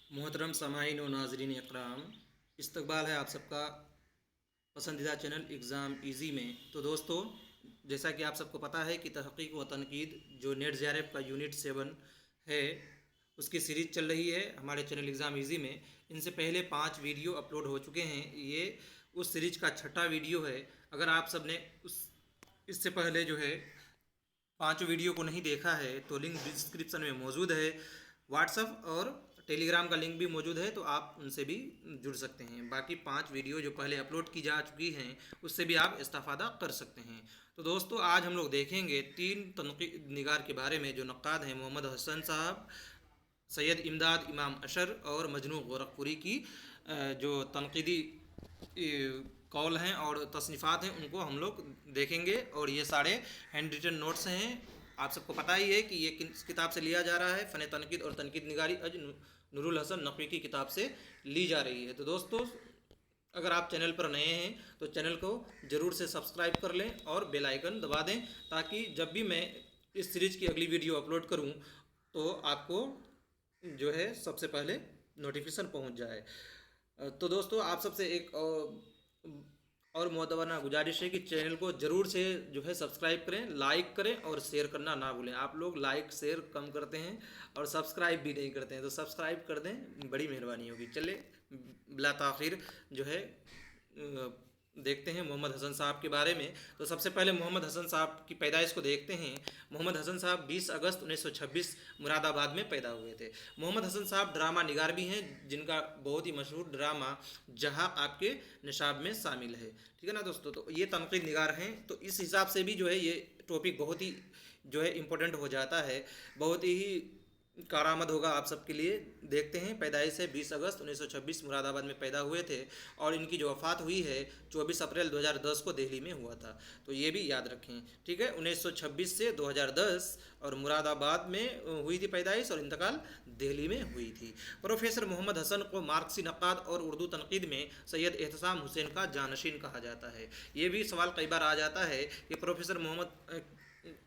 मोहतरम सामाईन व नाज़रीन इकराम, इस्तकबाल है आप सबका पसंदीदा चैनल एग्ज़ाम ईज़ी में। तो दोस्तों, जैसा कि आप सबको पता है कि तहक़ीक़ व तनक़ीद जो नेट जेआरएफ का यूनिट 7 है, उसकी सीरीज़ चल रही है हमारे चैनल एग्ज़ाम ईज़ी में। इनसे पहले 5 वीडियो अपलोड हो चुके हैं। ये उस सीरीज़ का छठा वीडियो है। अगर आप सब ने इससे पहले जो है 5 वीडियो को नहीं देखा है तो लिंक डिस्क्रिप्शन में मौजूद है। व्हाट्सएप और टेलीग्राम का लिंक भी मौजूद है, तो आप उनसे भी जुड़ सकते हैं। बाकी 5 वीडियो जो पहले अपलोड की जा चुकी हैं उससे भी आप इस्तेफ़ादा कर सकते हैं। तो दोस्तों, आज हम लोग देखेंगे 3 तनक़ीद निगार के बारे में जो नक़्क़ाद हैं मोहम्मद हसन साहब, सैयद इमदाद इमाम अशर और मजनू गोरखपुरी की जो तनक़ीदी कौल हैं और तसनीफ़ात हैं उनको हम लोग देखेंगे। और ये सारे हैंड रिटन नोट्स हैं। आप सबको पता ही है कि ये किस किताब से लिया जा रहा है। फ़न तनक़ीद और तनक़ीद निगारी अज नूरुल हसन नक़वी की किताब से ली जा रही है। तो दोस्तों, अगर आप चैनल पर नए हैं तो चैनल को ज़रूर से सब्सक्राइब कर लें और बेल आइकन दबा दें, ताकि जब भी मैं इस सीरीज़ की अगली वीडियो अपलोड करूं तो आपको जो है सबसे पहले नोटिफिकेशन पहुंच जाए। तो दोस्तों, आप सबसे एक और मुअद्दबाना गुजारिश है कि चैनल को ज़रूर से जो है सब्सक्राइब करें, लाइक करें और शेयर करना ना भूलें। आप लोग लाइक शेयर कम करते हैं और सब्सक्राइब भी नहीं करते हैं, तो सब्सक्राइब कर दें, बड़ी मेहरबानी होगी। चलिए बिला ताख़ीर जो है देखते हैं मोहम्मद हसन साहब के बारे में। तो सबसे पहले मोहम्मद हसन साहब की पैदाइश को देखते हैं। मोहम्मद हसन साहब 20 अगस्त 1926 मुरादाबाद में पैदा हुए थे। मोहम्मद हसन साहब ड्रामा निगार भी हैं, जिनका बहुत ही मशहूर ड्रामा जहाँ आपके निशाब में शामिल है। ठीक है ना दोस्तों। तो ये तनक़ीद निगार हैं, तो इस हिसाब से भी जो है ये टॉपिक बहुत ही जो है इम्पोर्टेंट हो जाता है, बहुत ही कारामद होगा आप सबके लिए। देखते हैं, पैदाइश है 20 अगस्त 1926 मुरादाबाद में पैदा हुए थे और इनकी जो वफ़ात हुई है 24 अप्रैल 2010 को दिल्ली में हुआ था। तो ये भी याद रखें। ठीक है, 1926 से 2010 और मुरादाबाद में हुई थी पैदाइश और इंतकाल दिल्ली में हुई थी। प्रोफेसर मोहम्मद हसन को मार्क्सी नक़्क़ाद और उर्दू तनक़ीद में सैयद एहतसाम हुसैन का जानशीन कहा जाता है। ये भी सवाल कई बार आ जाता है कि प्रोफेसर मोहम्मद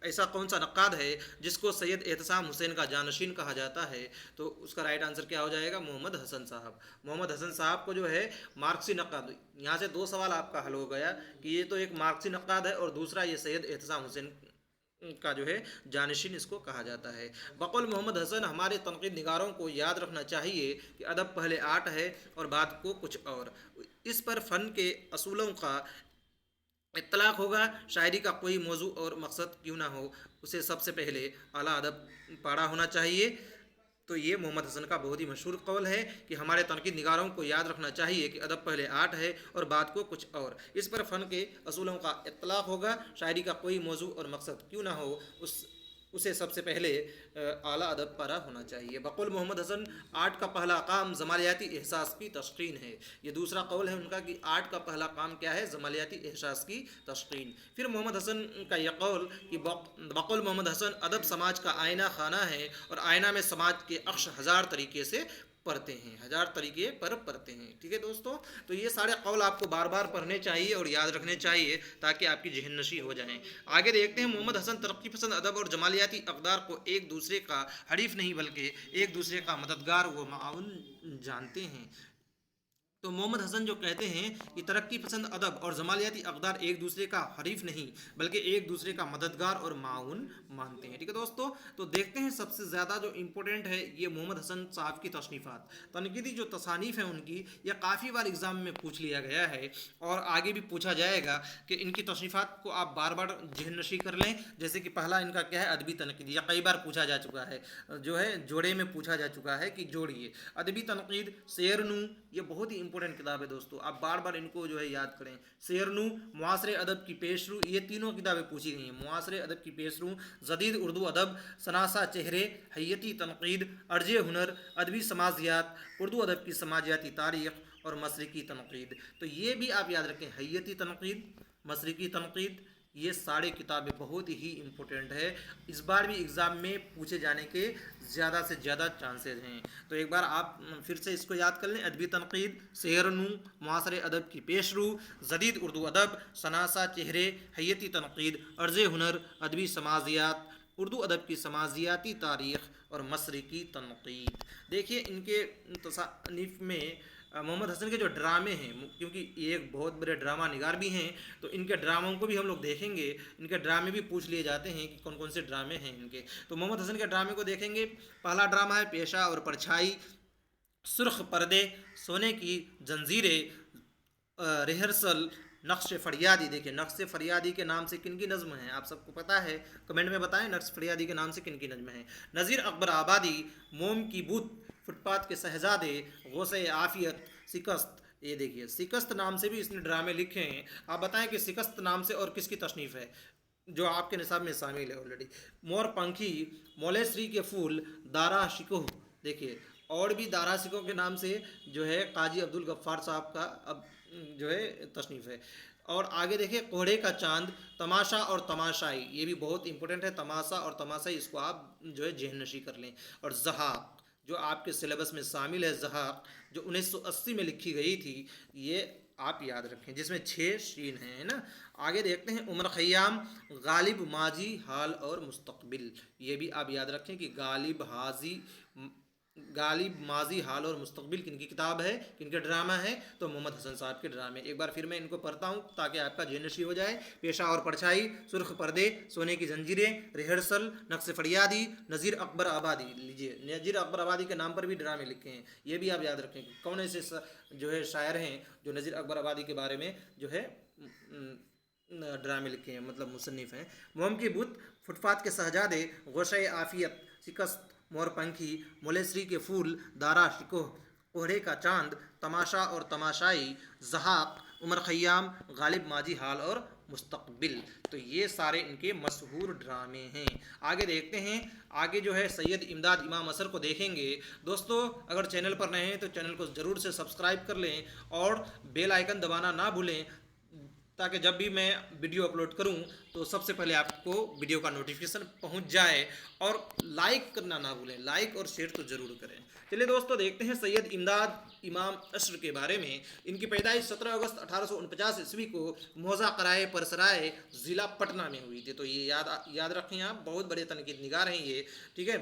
ऐसा कौन सा नक़्क़ाद है जिसको सैयद एहतसाम हुसैन का जानशीन कहा जाता है। तो उसका राइट आंसर क्या हो जाएगा? मोहम्मद हसन साहब। मोहम्मद हसन साहब को जो है मार्क्सी नक़्क़ाद, यहाँ से 2 सवाल आपका हल हो गया कि ये तो एक मार्क्सी नक़्क़ाद है और दूसरा ये सैयद एहतसाम हुसैन का जो है जानशीन इसको कहा जाता है। बक़ौल मोहम्मद हसन, हमारे तनक़ीद निगारों को याद रखना चाहिए कि अदब पहले आर्ट है और बाद को कुछ और। इस पर फ़न के असूलों का इत्तलाक़ होगा। शायरी का कोई मौजू और मकसद क्यों ना हो, उसे सबसे पहले आला अदब पढ़ा होना चाहिए। तो ये मोहम्मद हसन का बहुत ही मशहूर कौल है कि हमारे तनक़ीद निगारों को याद रखना चाहिए कि अदब पहले आर्ट है और बाद को कुछ और। इस पर फ़न के असूलों का इत्तलाक़ होगा। शायरी का कोई मौजू और मकसद क्यों ना हो, उसे सबसे पहले आला अदब पढ़ा होना चाहिए। बक़ौल मोहम्मद हसन, आर्ट का पहला काम ज़मालियाती एहसास की तस्कीन है। ये दूसरा कौल है उनका कि आर्ट का पहला काम क्या है? ज़मालियाती एहसास की तस्कीन। फिर मोहम्मद हसन का यह कौल कि बक़ौल मोहम्मद हसन, अदब समाज का आईना खाना है और आईना में समाज के अक्स हज़ार तरीके से पढ़ते हैं, 1000 तरीके पर पढ़ते हैं। ठीक है दोस्तों, तो ये सारे कौल आपको बार बार पढ़ने चाहिए और याद रखने चाहिए ताकि आपकी जहन नशी हो जाएं। आगे देखते हैं, मोहम्मद हसन तरक्की पसंद अदब और जमालियाती अक़दार को एक दूसरे का हरीफ नहीं बल्कि एक दूसरे का मददगार व माउन जानते हैं। तो मोहम्मद हसन जो कहते हैं कि तरक्की पसंद अदब और जमालियाती अक़दार एक दूसरे का हरीफ नहीं बल्कि एक दूसरे का मददगार और माउन मानते हैं। ठीक है दोस्तों, तो देखते हैं सबसे ज़्यादा जो इम्पोर्टेंट है ये मोहम्मद हसन साहब की तसनीफ़ात, तनक़ीदी जो तसानीफ़ हैं उनकी, यह काफ़ी बार एग्ज़ाम में पूछ लिया गया है और आगे भी पूछा जाएगा कि इनकी तसनीफ़ात को आप बार बार जहन नशी कर लें। जैसे कि पहला इनका क्या है? अदबी तनक़ीद। यह कई बार पूछा जा चुका है, जो है जोड़े में पूछा जा चुका है कि जोड़िए। अदबी तनक़ीद, शेरनू, ये बहुत ही इंपॉर्टेंट किताब है दोस्तों, आप बार बार इनको जो है याद करें। शेरनू, मुआसरे अदब की पेशरू, ये तीनों किताबें पूछी गई हैं। मुआसरे अदब की पेशरू, जदीद उर्दू अदब, सनासा चेहरे, हैयती तनक़ीद, अर्ज हुनर, अदबी समाजियात, उर्दू अदब की समाजियाती तारीख़ और मशरिकी तनक़ीद। तो ये भी आप याद रखें, हैयती तनक़ीद, मशरिकी तनक़ीद, ये सारे किताबें बहुत ही इम्पोर्टेंट है। इस बार भी एग्ज़ाम में पूछे जाने के ज़्यादा से ज़्यादा चांसेस हैं। तो एक बार आप फिर से इसको याद कर लें। अदबी तनक़ीद, शेरनू, मुआसरे अदब की पेशरू, जदीद उर्दू अदब, सनासा चेहरे, हैयती तनक़ीद, अर्ज हुनर, अदबी समाजियात, اردو ادب کی سماجیاتی تاریخ اور مشرقی تنقید۔ دیکھیے ان کے تصانیف میں محمد حسن کے جو ڈرامے ہیں، کیونکہ یہ ایک بہت بڑے ڈرامہ نگار بھی ہیں، تو ان کے ڈراموں کو بھی ہم لوگ دیکھیں گے، ان کے ڈرامے بھی پوچھ لیے جاتے ہیں کہ کون کون سے ڈرامے ہیں ان کے، تو محمد حسن کے ڈرامے کو دیکھیں گے۔ پہلا ڈرامہ ہے پیشہ اور پرچھائی، سرخ پردے، سونے کی زنجیریں، ریہرسل، نقش فریادی۔ دیکھیں نقش فریادی کے نام سے کن کی نظم ہیں آپ سب کو پتہ ہے، کمنٹ میں بتائیں نقش فریادی کے نام سے کن کی نظم ہیں۔ نذیر اکبر آبادی، موم کی بت، فٹ پاتھ کے شہزادے، غوثہ عافیت، شکست۔ یہ دیکھیے شکست نام سے بھی اس نے ڈرامے لکھے ہیں، آپ بتائیں کہ شکست نام سے اور کس کی تصنیف ہے جو آپ کے نصاب میں شامل ہے آلریڈی۔ مور پنکھی، مولیسری کے پھول، دارا شکوہ۔ دیکھیے اور بھی دارا شکوہ کے نام سے جو ہے قاضی عبدالغفار صاحب کا اب جو ہے تصنیف ہے۔ اور آگے دیکھیں کوہڑے کا چاند، تماشا اور تماشائی، یہ بھی بہت امپورٹنٹ ہے، تماشا اور تماشائی، اس کو آپ جو ہے ذہن نشی کر لیں۔ اور زحاق جو آپ کے سلیبس میں شامل ہے، زحاق جو 1980 میں لکھی گئی تھی، یہ آپ یاد رکھیں جس میں 6 شین ہیں، ہے نا۔ آگے دیکھتے ہیں عمر خیام، غالب، ماضی، حال اور مستقبل۔ یہ بھی آپ یاد رکھیں کہ غالب، ماضی، حال اور مستقبل کن کی کتاب ہے، کن کے ڈرامہ ہے، تو محمد حسن صاحب کے ڈرامے۔ ایک بار پھر میں ان کو پڑھتا ہوں تاکہ آپ کا ذہن نشی ہو جائے۔ پیشہ اور پرچھائی، سرخ پردے، سونے کی زنجیریں، ریہرسل، نقش فریادی، نذیر اکبر آبادی۔ لیجیے نذیر اکبر آبادی کے نام پر بھی ڈرامے لکھے ہیں، یہ بھی آپ یاد رکھیں کہ کون ایسے جو ہے شاعر ہیں جو نذیر اکبر آبادی کے بارے میں جو ہے ڈرامے لکھے ہیں، مطلب مصنف ہیں۔ موم کی بت، فٹ پاتھ کے شہزادے، غوثہ عافیت، شکست، مور پنکھی، مولیسری کے پھول، دارا شکوہ، کوہڑے کا چاند، تماشا اور تماشائی، زحاق، عمر خیام، غالب، ماضی، حال اور مستقبل۔ تو یہ سارے ان کے مشہور ڈرامے ہیں۔ آگے دیکھتے ہیں، آگے جو ہے سید امداد امام اثر کو دیکھیں گے۔ دوستو اگر چینل پر نئے ہیں تو چینل کو ضرور سے سبسکرائب کر لیں اور بیل آئیکن دبانا نہ بھولیں تاکہ جب بھی میں ویڈیو اپلوڈ کروں تو سب سے پہلے آپ کو ویڈیو کا نوٹیفیکیشن پہنچ جائے، اور لائک کرنا نہ بھولیں، لائک اور شیئر تو ضرور کریں۔ چلیے دوستو دیکھتے ہیں سید امداد امام عصر کے بارے میں۔ ان کی پیدائش 17 اگست 1849 عیسوی کو موضع قرائے پرسرائے ضلع پٹنہ میں ہوئی تھی۔ تو یہ یاد رکھیں، آپ بہت بڑے تنقید نگار ہیں یہ، ٹھیک ہے۔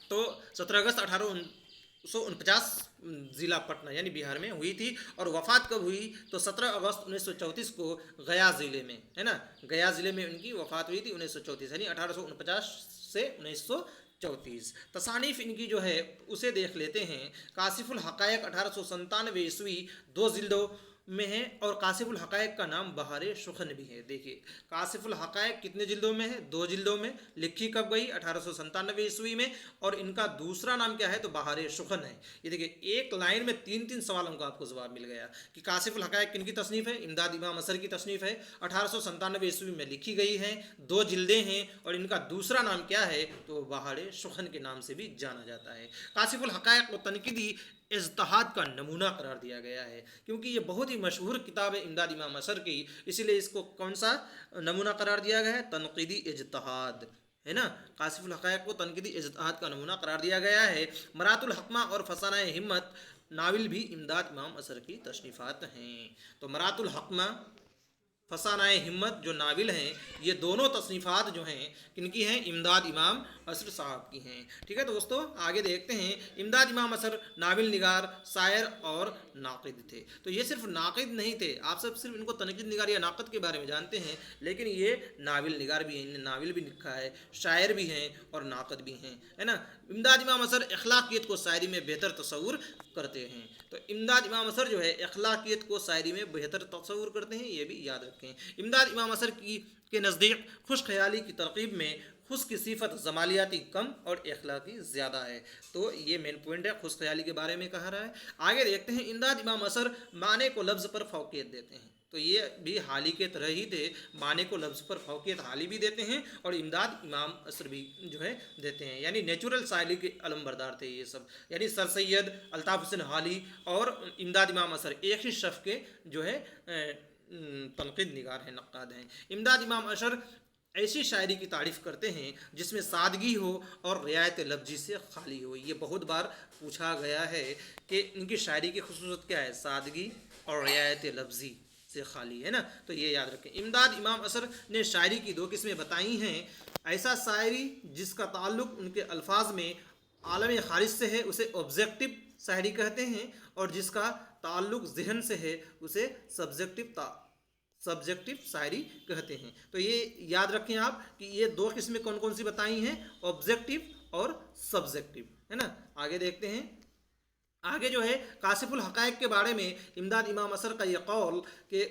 تو 17 اگست 1849 ضلع پٹنہ یعنی بہار میں ہوئی تھی، اور وفات کب ہوئی تو 17 اگست 1934 کو گیا ضلع میں، ہے نا، گیا ضلع میں ان کی وفات ہوئی تھی 1934، یعنی 1849 سے 1934۔ تصانیف ان کی جو ہے اسے دیکھ لیتے ہیں۔ کاشف الحقائق 1897 عیسوی 2 جلدوں میں ہے، اور کاشف الحقائق کا نام بہار سخن بھی ہے۔ دیکھیے کاشف الحقائق کتنے جلدوں میں ہے، 2 جلدوں میں، لکھی کب گئی 1897 عیسوی میں، اور ان کا دوسرا نام کیا ہے تو بہار سخن ہے۔ یہ دیکھیے ایک لائن میں 3 سوالوں کا آپ کو جواب مل گیا کہ کاشف الحقائق کن کی تصنیف ہے، امداد امام اثر کی تصنیف ہے، 1897 عیسوی میں لکھی گئی ہے، 2 جلدیں ہیں، اور ان کا دوسرا نام کیا ہے تو بہار سخن کے نام سے بھی جانا جاتا ہے۔ کاشف الحقائق کو تنقیدی اجتہاد کا نمونہ قرار دیا گیا ہے، کیونکہ یہ بہت ہی مشہور کتاب ہے امداد امام اثر کی، اسی لیے اس کو کون سا نمونہ قرار دیا گیا ہے، تنقیدی اجتہاد، ہے نا۔ کاشف الحقائق کو تنقیدی اجتہاد کا نمونہ قرار دیا گیا ہے۔ مرات الحکمہ اور فسانہ ہمت ناول بھی امداد امام اثر کی تصنیفات ہیں۔ تو مرات الحکمہ، فسانہ ہمت جو ناول ہیں، یہ دونوں تصنیفات جو ہیں کن کی ہیں، امداد امام اثر صاحب کی ہیں، ٹھیک ہے دوستو۔ آگے دیکھتے ہیں، امداد امام اثر ناول نگار، شاعر اور ناقد تھے۔ تو یہ صرف ناقد نہیں تھے، آپ سب صرف ان کو تنقید نگار یا ناقد کے بارے میں جانتے ہیں، لیکن یہ ناول نگار بھی ہیں، انہیں ناول بھی لکھا ہے، شاعر بھی ہیں اور ناقد بھی ہیں، ہے نا۔ امداد امام اثر اخلاقیت کو شاعری میں بہتر تصور کرتے ہیں۔ تو امداد امام اثر جو ہے اخلاقیت کو شاعری میں بہتر تصور کرتے ہیں، یہ بھی یاد رکھیں۔ امداد امام اثر کے نزدیک خوش خیالی کی ترکیب میں خوش کی صفت جمالیاتی کم اور اخلاقی زیادہ ہے۔ تو یہ مین پوائنٹ ہے، خوش خیالی کے بارے میں کہا رہا ہے۔ آگے دیکھتے ہیں، امداد امام اثر معنی کو لفظ پر فوقیت دیتے ہیں۔ تو یہ بھی حالی کے طرح ہی تھے، معنی کو لفظ پر فوقیت حالی بھی دیتے ہیں اور امداد امام اثر بھی جو ہے دیتے ہیں، یعنی نیچرل شاعری کے علم بردار تھے یہ سب، یعنی سر سید الطاف حسین حالی اور امداد امام اثر ایک ہی شخص کے جو ہے تنقید نگار ہیں، نقاد ہیں۔ امداد امام اثر ایسی شاعری کی تعریف کرتے ہیں جس میں سادگی ہو اور رعایت لفظی سے خالی ہو۔ یہ بہت بار پوچھا گیا ہے کہ ان کی شاعری کی خصوصیت کیا ہے، سادگی اور رعایت لفظی، से खाली है ना। तो ये याद रखें। इमदाद इमाम असर ने शायरी की 2 किस्में बताई हैं। ऐसा शायरी जिसका ताल्लुक़ उनके अल्फाज में आलम खारिज से है उसे ऑब्जेक्टिव शायरी कहते हैं, और जिसका ताल्लुक़ ज़हन से है उसे सब्जेक्टिव शायरी कहते हैं। तो ये याद रखें आप कि ये 2 किस्में कौन कौन सी बताई हैं, ऑब्जेक्टिव और सब्जेक्टिव, है ना। आगे देखते हैं। आगे जो है काशिफुल हक़ाइक़ के बारे में इमदाद इमाम असर का ये कौल कि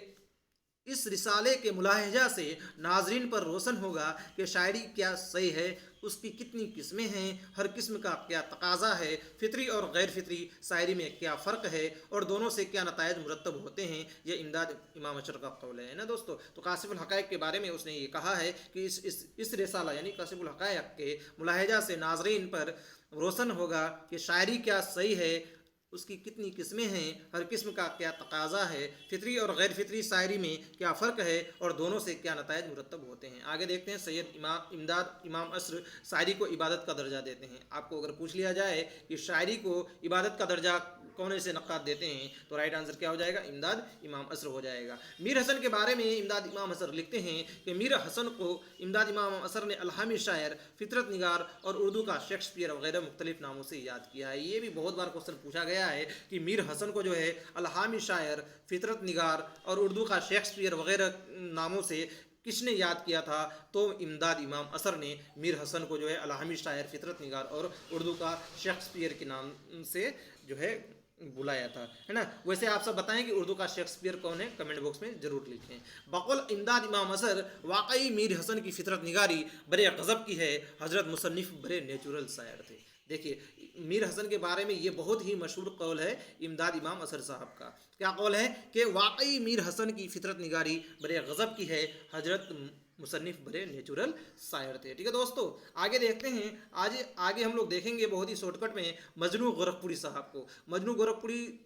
इस रिसाले के मुलाहिजा से नाजरीन पर रोशन होगा कि शायरी क्या सही है, उसकी कितनी किस्में हैं, हर किस्म का क्या तकाजा है, फितरी और गैर फितरी शायरी में क्या फ़र्क है, और दोनों से क्या नताइज मुरतब होते हैं। ये इमदाद इमाम असर का कौल है ना दोस्तों। तो काशिफुल हक़ाइक़ के बारे में उसने ये कहा है कि इस रिसाला यानी काशिफुल हक़ाइक़ के मुलाहिजा से नाजरीन पर रोशन होगा कि शायरी क्या सही है, उसकी कितनी किस्में हैं, हर किस्म का क्या तकाजा है, फितरी और गैर फितरी शायरी में क्या फ़र्क है, और दोनों से क्या नताइज मुरतब होते हैं। आगे देखते हैं। सैयद इमदाद इमाम असर शायरी को इबादत का दर्जा देते हैं। आपको अगर पूछ लिया जाए कि शायरी को इबादत का दर्जा कौन से नक़ाद देते हैं, तो राइट आंसर क्या हो जाएगा, इमदाद इमाम असर हो जाएगा। मीर हसन के बारे में इमदाद इमाम असर लिखते हैं कि मीर हसन को इमदाद इमाम असर ने अलहामी शायर, फितरत निगार और उर्दू का शेक्सपियर वगैरह मुख्तलिफ नामों से याद किया है। ये भी बहुत बार क्वेश्चन पूछा गया है कि मीर हसन को जो है अलहामी शायर, फितरत निगार और उर्दू का शेक्सपियर वगैरह नामों से किसने याद किया था, तो इमदाद इमाम असर ने मीर हसन को जो है अलहामी शायर, फितरत निगार और उर्दू का शेक्सपियर के नाम से जो है बुलाया था, है ना। वैसे आप सब बताएं कि उर्दू का शेक्सपियर कौन है, कमेंट बॉक्स में ज़रूर लिखें। बक़ौल इमदाद इमाम असर वाकई मीर हसन की फितरत निगारी बड़े गज़ब की है, हज़रत मुसन्निफ़ बड़े नेचुरल शायर थे। देखिए मीर हसन के बारे में ये बहुत ही मशहूर कौल है इमदाद इमाम असर साहब का। क्या कौल है कि वाकई मीर हसन की फितरत निगारी बड़े गज़ब की है, हज़रत मुसन्निफ़ बड़े नेचुरल शायर थे। ठीक है दोस्तों, आगे देखते हैं। आगे हम लोग देखेंगे बहुत ही शॉर्टकट में मजनू गोरखपुरी साहब को। मजनू गोरखपुरी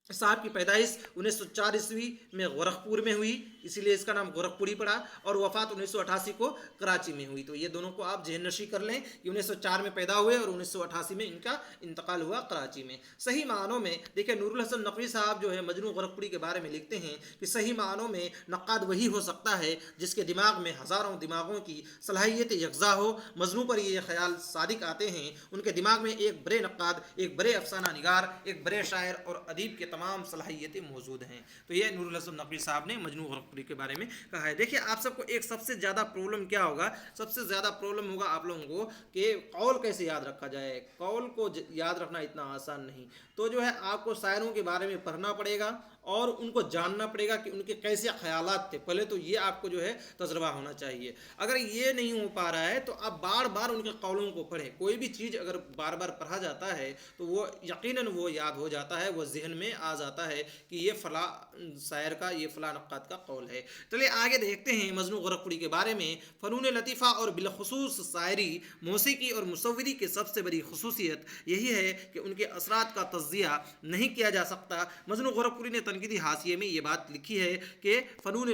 साहब की पैदाइश 1904 ईस्वी में गोरखपुर में हुई, इसीलिए इसका नाम गोरखपुरी पड़ा, और वफ़ात 1988 को कराची में हुई। तो ये दोनों को आप जहन नशी कर लें कि 1904 में पैदा हुए और 1988 में इनका इंतकाल हुआ कराची में। सही मानों में देखिए, नूरुल हसन नकवी साहब जो है मजनू गोरखपुरी के बारे में लिखते हैं कि सही मानों में नक्काद वही हो सकता है जिसके दिमाग में हज़ारों दिमागों की सलाहियत यकजा हो। मजनू पर ये ख्याल सादिक आते हैं, उनके दिमाग में एक बड़े नक्काद, एक बड़े अफसाना निगार, एक बड़े शायर और अदीब के तमाम सलाहियतें मौजूद हैं। तो ये नूरुल हसन नकवी साहब ने मजनू गोरखपुरी के बारे में कहा है। देखिए आप सबको एक सबसे ज़्यादा प्रॉब्लम क्या होगा, सबसे ज़्यादा प्रॉब्लम होगा आप लोगों को कि कौल कैसे याद रखा जाए। कौल को याद रखना इतना आसान नहीं, तो जो है आपको शायरों के बारे में पढ़ना पड़ेगा और उनको जानना पड़ेगा कि उनके कैसे ख्यालात थे। पहले तो ये आपको जो है तजुर्बा होना चाहिए। अगर ये नहीं हो पा रहा है तो आप बार बार उनके कौलों को पढ़ें। कोई भी चीज़ अगर बार बार पढ़ा जाता है तो वो यकीनन वो याद हो जाता है, वो जहन में आ जाता है कि ये फ़ला शायर का, ये फ़ला नक्काद का कौल है। चलिए आगे देखते हैं मजनू गोरखपुरी के बारे में। फ़नून लतीफ़ा और बिलखुसूस शायरी, मौसीकी और मुसव्विरी की सबसे बड़ी खुसूसियत यही है कि उनके असरात का तज़किया नहीं किया जा सकता। मजनू गोरखपुरी ने तनकीदी हाशिए में ये बात लिखी है कि फ़नून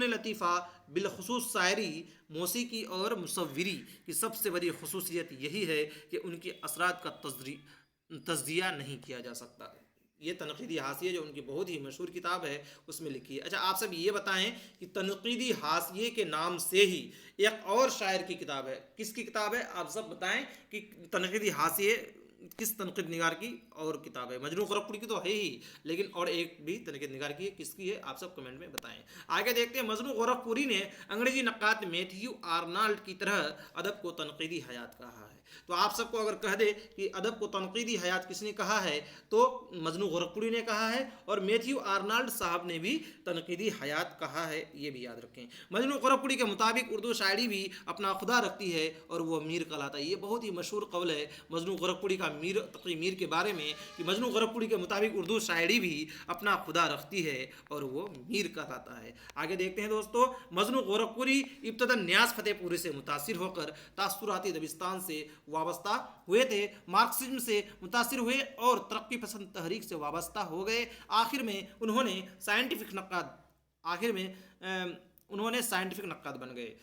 लतीफ़ा बिलखुसूस शायरी, मौसीकी और मुसव्विरी की सबसे बड़ी खुसूसियत यही है कि उनके असरात का तज़किया नहीं किया जा सकता। ये तनकीदी हाशिए जो उनकी बहुत ही मशहूर किताब है उसमें लिखी है। अच्छा आप सब ये बताएं कि तनकीदी हाशिए के नाम से ही एक और शायर की किताब है, किसकी किताब है आप सब बताएं कि तनकीदी हाशिए किस तनकीद निगार की और किताब है। मजनू गोरखपुरी की तो है ही, लेकिन और एक भी तनकीद निगार की है, किसकी है आप सब कमेंट में बताएं। आगे देखते हैं। मजनू गोरखपुरी ने अंग्रेजी नक्काद मैथ्यू आर्नल्ड की तरह अदब को तनकीदी हयात कहा है। तो आप सबको अगर कह दे कि अदब को तनकीदी हयात किसने कहा है, तो मजनू गोरखपुरी ने कहा है, और मैथ्यू आर्नल्ड साहब ने भी तनकीदी हयात कहा है, ये भी याद रखें। मजनू गोरखपुरी के मुताबिक उर्दू शायरी भी अपना खुदा रखती है और वो मीर कहलाता है। ये बहुत ही मशहूर कौल है मजनू गोरखपुरी का मीर तकी मीर के बारे में कि मजनू गोरखपुरी के मुताबिक उर्दू शायरी भी अपना खुदा रखती है और वो मीर कहलाता है। आगे देखते हैं दोस्तों। मजनू गोरखपुरी इब्तदन न्याज़ फतेहपुरी से मुतासिर होकर तासुराती दबिस्तान से वाबस्ता हुए थे, मार्क्सिज्म से मुतासिर हुए और तरक्की पसंद तहरीक से वाबस्ता हो गए। आखिर में उन्होंने साइंटिफिक नक्काद बन गए।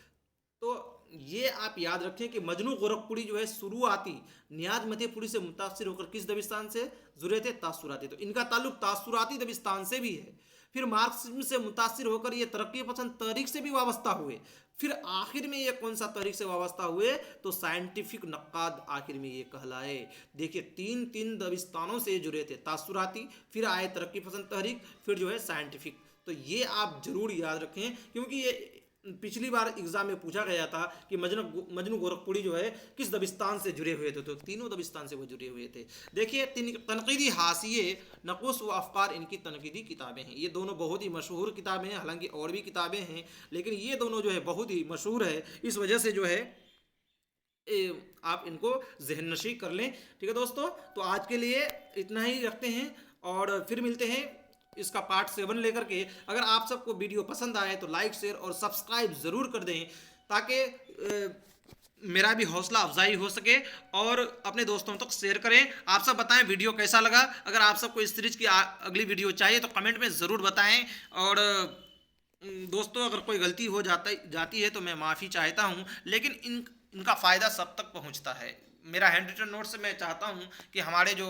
तो ये आप याद रखें कि मजनू गोरखपुरी जो है शुरुआती नियाज मधेपुरी से मुतासिर होकर किस दबिस्तान से जुड़े थे? तासुराती। तो इनका ताल्लुक तासुराती दबिस्तान से भी है। फिर मार्क्सिज्म से मुतासिर होकर ये तरक्की पसंद तहरीक से भी वाबस्ता हुए। फिर आखिर में ये कौन सा तहरीक से वाबस्ता हुए? तो साइंटिफिक नक्काद आखिर में ये कहलाए। देखिए तीन तीन दबिस्तानों से जुड़े थे, तासुराती, फिर आए तरक्की पसंद तहरीक, फिर जो है साइंटिफिक। तो ये आप जरूर याद रखें, क्योंकि ये पिछली बार एग्जाम में पूछा गया था कि मजनू गोरखपुरी जो है किस दबिस्तान से जुड़े हुए थे, तो तीनों दबिस्तान से वो जुड़े हुए थे। देखिए तनकीदी हाशिए, नक़ूस व अफ़कार इनकी तनकीदी किताबें हैं। ये दोनों बहुत ही मशहूर किताबें हैं, हालांकि और भी किताबें हैं, लेकिन ये दोनों जो है बहुत ही मशहूर है। इस वजह से जो है आप इनको जहन नशी कर लें। ठीक है दोस्तों, तो आज के लिए इतना ही रखते हैं और फिर मिलते हैं इसका पार्ट 7 लेकर के। अगर आप सबको वीडियो पसंद आए तो लाइक शेयर और सब्सक्राइब ज़रूर कर दें, ताकि मेरा भी हौसला अफजाई हो सके, और अपने दोस्तों तक शेयर करें। आप सब बताएं वीडियो कैसा लगा। अगर आप सबको इस सीरीज की अगली वीडियो चाहिए तो कमेंट में ज़रूर बताएं। और दोस्तों अगर कोई गलती हो जाती है तो मैं माफ़ी चाहता हूँ, लेकिन इनका फ़ायदा सब तक पहुँचता है। मेरा हैंड रिटन नोट से मैं चाहता हूँ कि हमारे जो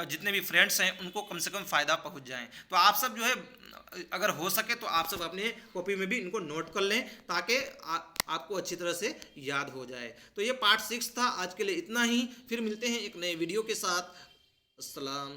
जितने भी फ्रेंड्स हैं उनको कम से कम फ़ायदा पहुँच जाए। तो आप सब जो है अगर हो सके तो आप सब अपने कॉपी में भी इनको नोट कर लें, ताकि आपको अच्छी तरह से याद हो जाए। तो ये पार्ट 6 था। आज के लिए इतना ही, फिर मिलते हैं एक नए वीडियो के साथ। अस्सलाम।